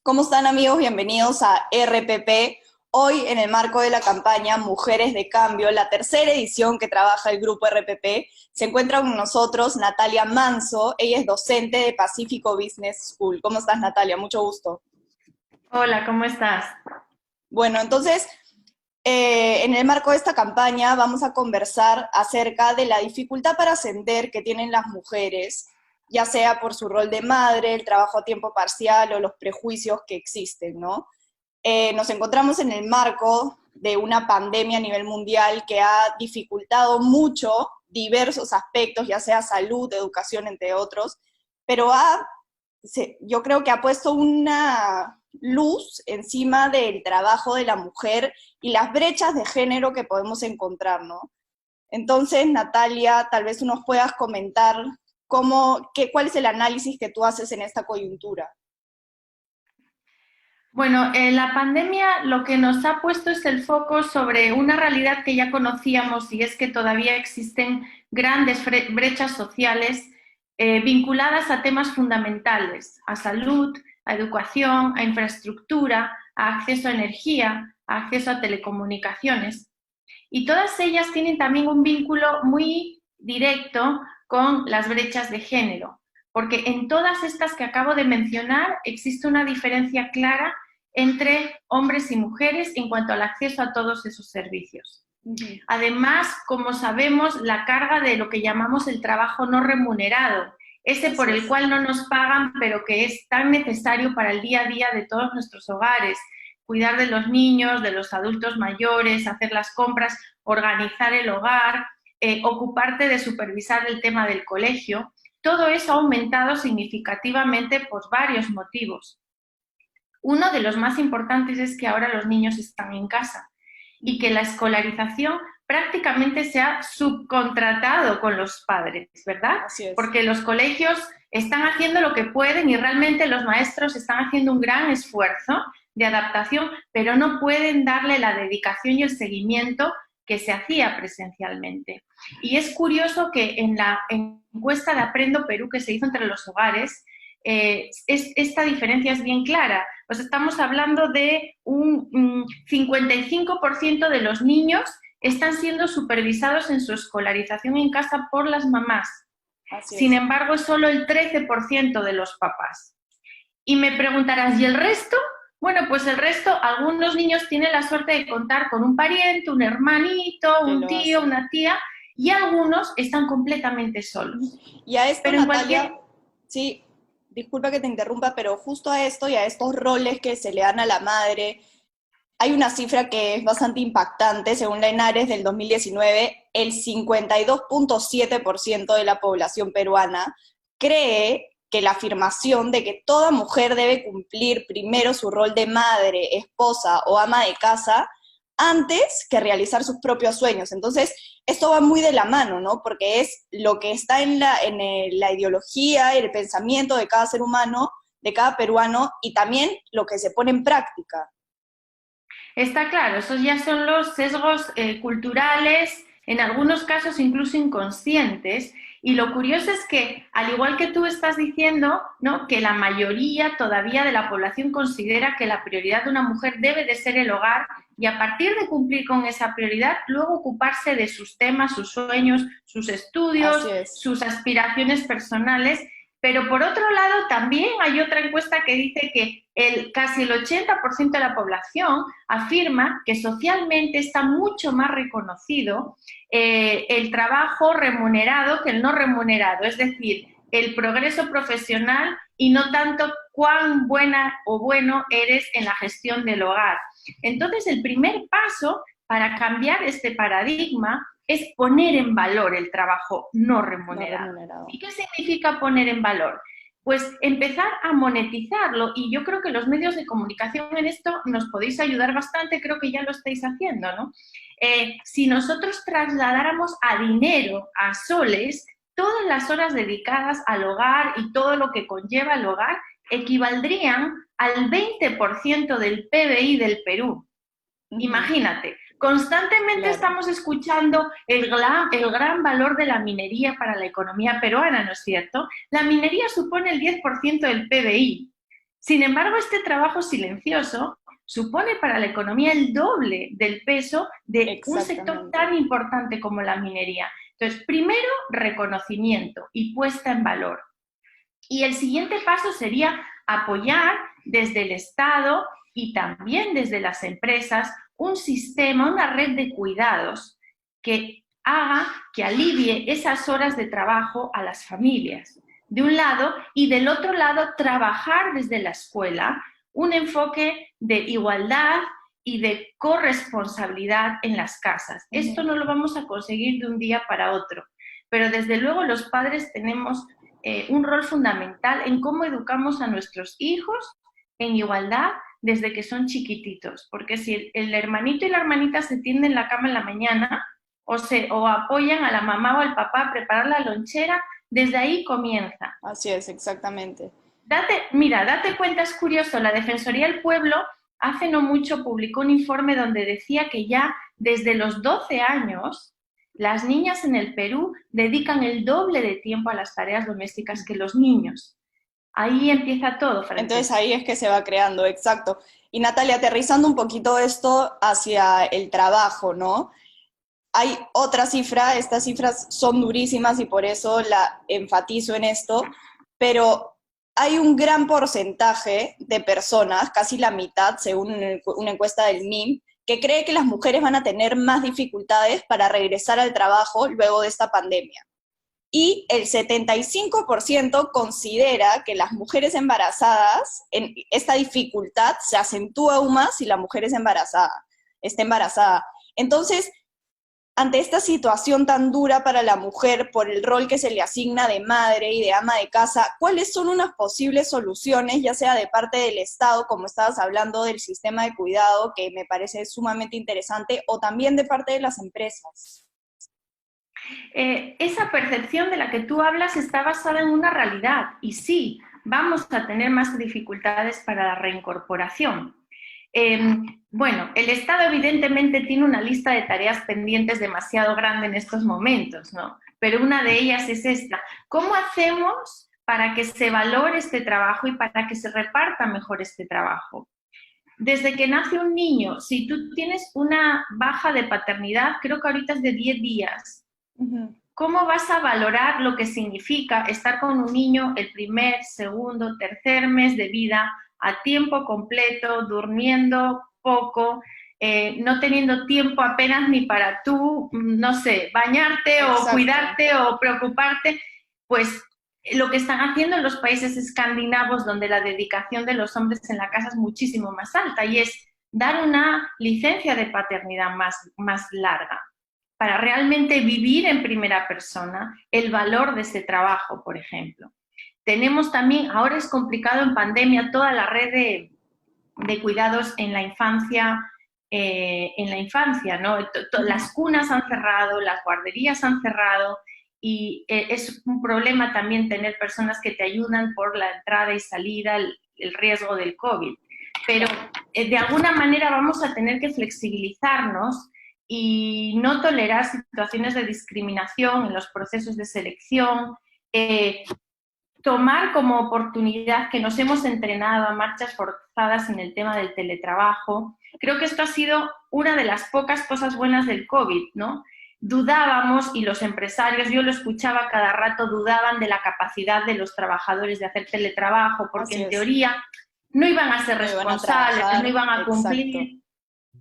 ¿Cómo están, amigos? Bienvenidos a RPP. Hoy, en el marco de la campaña Mujeres de Cambio, la tercera edición que trabaja el grupo RPP, se encuentra con nosotros Natalia Manso. Ella es docente de Pacífico Business School. ¿Cómo estás, Natalia? Mucho gusto. Hola, ¿cómo estás? Bueno, entonces, en el marco de esta campaña vamos a conversar acerca de la dificultad para ascender que tienen las mujeres, ya sea por su rol de madre, el trabajo a tiempo parcial o los prejuicios que existen, ¿no? Nos encontramos en el marco de una pandemia a nivel mundial que ha dificultado mucho diversos aspectos, ya sea salud, educación, entre otros, pero yo creo que ha puesto una luz encima del trabajo de la mujer y las brechas de género que podemos encontrar, ¿no? Entonces, Natalia, tal vez tú nos puedas comentar cuál es el análisis que tú haces en esta coyuntura. Bueno, la pandemia lo que nos ha puesto es el foco sobre una realidad que ya conocíamos y es que todavía existen grandes brechas sociales vinculadas a temas fundamentales, a salud, a educación, a infraestructura, a acceso a energía, a acceso a telecomunicaciones. Y todas ellas tienen también un vínculo muy directo con las brechas de género, porque en todas estas que acabo de mencionar existe una diferencia clara entre hombres y mujeres en cuanto al acceso a todos esos servicios. Ujú. Además, como sabemos, la carga de lo que llamamos el trabajo no remunerado, ese por Así el es. cual no nos pagan, pero que es tan necesario para el día a día de todos nuestros hogares, cuidar de los niños, de los adultos mayores, hacer las compras, organizar el hogar, ocuparte de supervisar el tema del colegio. Todo eso ha aumentado significativamente por varios motivos. Uno de los más importantes es que ahora los niños están en casa y que la escolarización prácticamente se ha subcontratado con los padres, ¿verdad? Así es. Porque los colegios están haciendo lo que pueden y realmente los maestros están haciendo un gran esfuerzo de adaptación, pero no pueden darle la dedicación y el seguimiento que se hacía presencialmente. Y es curioso que en la encuesta de Aprendo Perú que se hizo entre los hogares, esta diferencia es bien clara. Pues estamos hablando de un 55% de los niños están siendo supervisados en su escolarización en casa por las mamás. Así Sin es. embargo, es solo el 13% de los papás. Y me preguntarás, ¿y el resto? Bueno, pues el resto, algunos niños tienen la suerte de contar con un pariente, un hermanito, Que un lo tío, hace. una tía, y algunos están completamente Ujú. solos. Y a esto, Pero en Natalia, cualquier sí, disculpa que te interrumpa, pero justo a esto y a estos roles que se le dan a la madre, hay una cifra que es bastante impactante. Según la ENARES del 2019, el 52.7% de la población peruana cree que la afirmación de que toda mujer debe cumplir primero su rol de madre, esposa o ama de casa antes que realizar sus propios sueños. Entonces, esto va muy de la mano, ¿no? Porque es lo que está la ideología, el pensamiento de cada ser humano, de cada peruano, y también lo que se pone en práctica. Está claro, esos ya son los sesgos culturales, en algunos casos incluso inconscientes. Y lo curioso es que, al igual que tú estás diciendo, ¿no?, que la mayoría todavía de la población considera que la prioridad de una mujer debe de ser el hogar y a partir de cumplir con esa prioridad, luego ocuparse de sus temas, sus sueños, sus estudios, Así es. sus aspiraciones personales. Pero por otro lado, también hay otra encuesta que dice que casi el 80% de la población afirma que socialmente está mucho más reconocido el trabajo remunerado que el no remunerado, es decir, el progreso profesional y no tanto cuán buena o bueno eres en la gestión del hogar. Entonces, el primer paso para cambiar este paradigma es poner en valor el trabajo no No remunerado. remunerado. ¿Y qué significa poner en valor? Pues empezar a monetizarlo y yo creo que los medios de comunicación en esto nos podéis ayudar bastante, creo que ya lo estáis haciendo, ¿no? Si nosotros trasladáramos a dinero, a soles, todas las horas dedicadas al hogar y todo lo que conlleva el hogar equivaldrían al 20% del PBI del Perú. Ujú. Imagínate, constantemente Claro. estamos escuchando el gran valor de la minería para la economía peruana, ¿no es cierto? La minería supone el 10% del PBI. Sin embargo, este trabajo silencioso supone para la economía el doble del peso de un sector Exactamente. tan importante como la minería. Entonces, primero, reconocimiento y puesta en valor. Y el siguiente paso sería apoyar desde el Estado y también desde las empresas un sistema, una red de cuidados que haga, que alivie esas horas de trabajo a las familias, de un lado, y del otro lado trabajar desde la escuela un enfoque de igualdad y de corresponsabilidad en las casas. Esto no lo vamos a conseguir de un día para otro, pero desde luego los padres tenemos un rol fundamental en cómo educamos a nuestros hijos en igualdad desde que son chiquititos, porque si el hermanito y la hermanita se tienden la cama en la mañana o apoyan a la mamá o al papá a preparar la lonchera, desde ahí comienza. Así es, exactamente. Date cuenta, es curioso, la Defensoría del Pueblo hace no mucho publicó un informe donde decía que ya desde los 12 años las niñas en el Perú dedican el doble de tiempo a las tareas domésticas que los niños. Ahí empieza todo, Entonces Francesca. ahí es que se va creando, exacto. Y Natalia, aterrizando un poquito esto hacia el trabajo, ¿no? Hay otra cifra, estas cifras son durísimas y por eso la enfatizo en esto, pero hay un gran porcentaje de personas, casi la mitad, según una encuesta del MIM, que cree que las mujeres van a tener más dificultades para regresar al trabajo luego de esta pandemia. Y el 75% considera que las mujeres embarazadas, en esta dificultad se acentúa aún más si la mujer está embarazada. Entonces, ante esta situación tan dura para la mujer por el rol que se le asigna de madre y de ama de casa, ¿cuáles son unas posibles soluciones, ya sea de parte del Estado, como estabas hablando del sistema de cuidado, que me parece sumamente interesante, o también de parte de las empresas? Esa percepción de la que tú hablas está basada en una realidad y sí, vamos a tener más dificultades para la reincorporación. Bueno, el Estado evidentemente tiene una lista de tareas pendientes demasiado grande en estos momentos, ¿no? Pero una de ellas es esta. ¿Cómo hacemos para que se valore este trabajo y para que se reparta mejor este trabajo? Desde que nace un niño, si tú tienes una baja de paternidad, creo que ahorita es de 10 días, ¿cómo vas a valorar lo que significa estar con un niño el primer, segundo, tercer mes de vida a tiempo completo, durmiendo poco, no teniendo tiempo apenas ni para tú, no sé, bañarte o Exacto. cuidarte o preocuparte? Pues lo que están haciendo en los países escandinavos, donde la dedicación de los hombres en la casa es muchísimo más alta, y es dar una licencia de paternidad más larga para realmente vivir en primera persona el valor de ese trabajo, por ejemplo. Tenemos también, ahora es complicado en pandemia, toda la red de cuidados en la infancia, ¿no? Las cunas han cerrado, las guarderías han cerrado, y es un problema también tener personas que te ayudan por la entrada y salida, el riesgo del COVID. Pero de alguna manera vamos a tener que flexibilizarnos y no tolerar situaciones de discriminación en los procesos de selección, tomar como oportunidad que nos hemos entrenado a marchas forzadas en el tema del teletrabajo. Creo que esto ha sido una de las pocas cosas buenas del COVID, ¿no? Dudábamos, y los empresarios, yo lo escuchaba cada rato, dudaban de la capacidad de los trabajadores de hacer teletrabajo, porque Así en es. teoría no iban a ser No iban a responsables, no trabajar, iban a exacto. cumplir.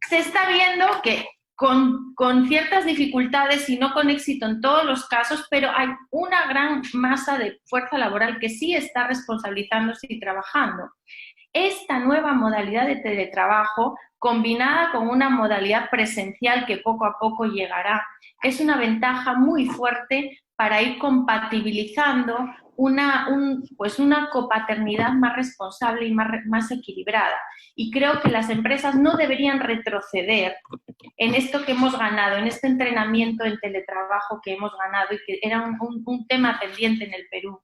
Se está viendo que con ciertas dificultades y no con éxito en todos los casos, pero hay una gran masa de fuerza laboral que sí está responsabilizándose y trabajando. Esta nueva modalidad de teletrabajo, combinada con una modalidad presencial que poco a poco llegará, es una ventaja muy fuerte para ir compatibilizando una copaternidad más responsable y más equilibrada. Y creo que las empresas no deberían retroceder en esto que hemos ganado, en este entrenamiento en teletrabajo que hemos ganado y que era un tema pendiente en el Perú.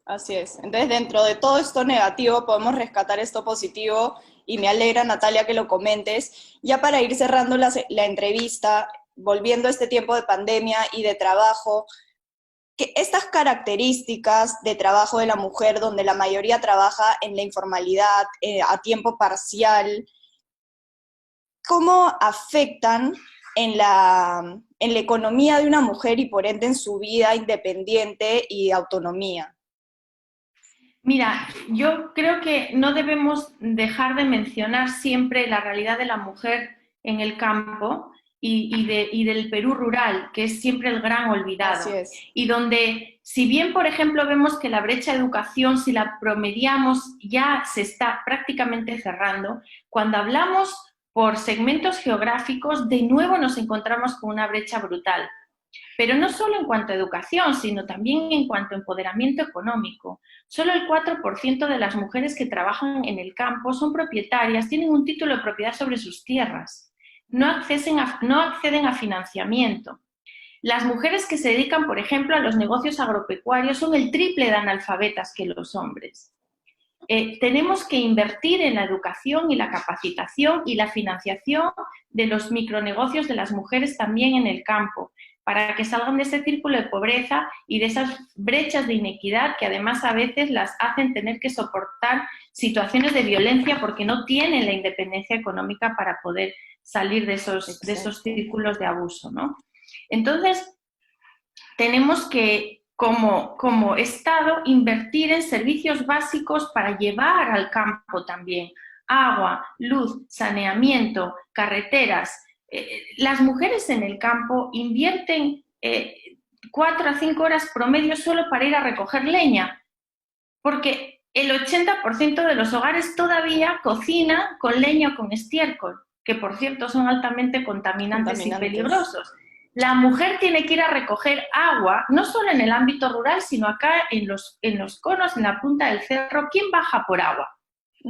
Así es. Entonces, dentro de todo esto negativo, podemos rescatar esto positivo y me alegra, Natalia, que lo comentes. Ya para ir cerrando la entrevista, volviendo a este tiempo de pandemia y de trabajo, que estas características de trabajo de la mujer, donde la mayoría trabaja en la informalidad, a tiempo parcial, ¿cómo afectan en la economía de una mujer y por ende en su vida independiente y autonomía? Mira, yo creo que no debemos dejar de mencionar siempre la realidad de la mujer en el campo y del Perú rural, que es siempre el gran olvidado. Así es. Y donde, si bien, por ejemplo, vemos que la brecha de educación, si la promediamos, ya se está prácticamente cerrando, cuando hablamos por segmentos geográficos, de nuevo nos encontramos con una brecha brutal. Pero no solo en cuanto a educación, sino también en cuanto a empoderamiento económico. Solo el 4% de las mujeres que trabajan en el campo son propietarias, tienen un título de propiedad sobre sus tierras, no acceden a financiamiento. Las mujeres que se dedican, por ejemplo, a los negocios agropecuarios son el triple de analfabetas que los hombres. Tenemos que invertir en la educación y la capacitación y la financiación de los micronegocios de las mujeres también en el campo, para que salgan de ese círculo de pobreza y de esas brechas de inequidad que además a veces las hacen tener que soportar situaciones de violencia porque no tienen la independencia económica para poder salir de esos círculos de abuso, ¿no? Entonces, tenemos que, como Estado, invertir en servicios básicos para llevar al campo también agua, luz, saneamiento, carreteras. Las mujeres en el campo invierten 4 a 5 horas promedio solo para ir a recoger leña, porque el 80% de los hogares todavía cocina con leña o con estiércol, que por cierto son altamente contaminantes y peligrosos. La mujer tiene que ir a recoger agua, no solo en el ámbito rural, sino acá en los conos, en la punta del cerro. ¿Quién baja por agua?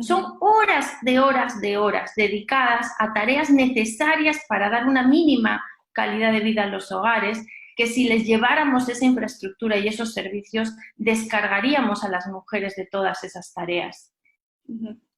Son horas de horas dedicadas a tareas necesarias para dar una mínima calidad de vida a los hogares, que si les lleváramos esa infraestructura y esos servicios, descargaríamos a las mujeres de todas esas tareas.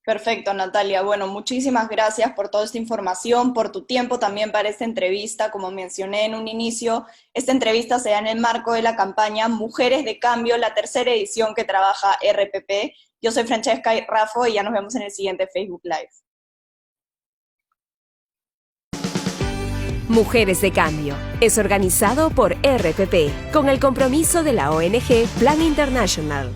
Perfecto, Natalia. Bueno, muchísimas gracias por toda esta información, por tu tiempo también para esta entrevista. Como mencioné en un inicio, esta entrevista se da en el marco de la campaña Mujeres de Cambio, la tercera edición que trabaja RPP. Yo soy Francesca Raffo y ya nos vemos en el siguiente Facebook Live. Mujeres de Cambio es organizado por RPP con el compromiso de la ONG Plan International.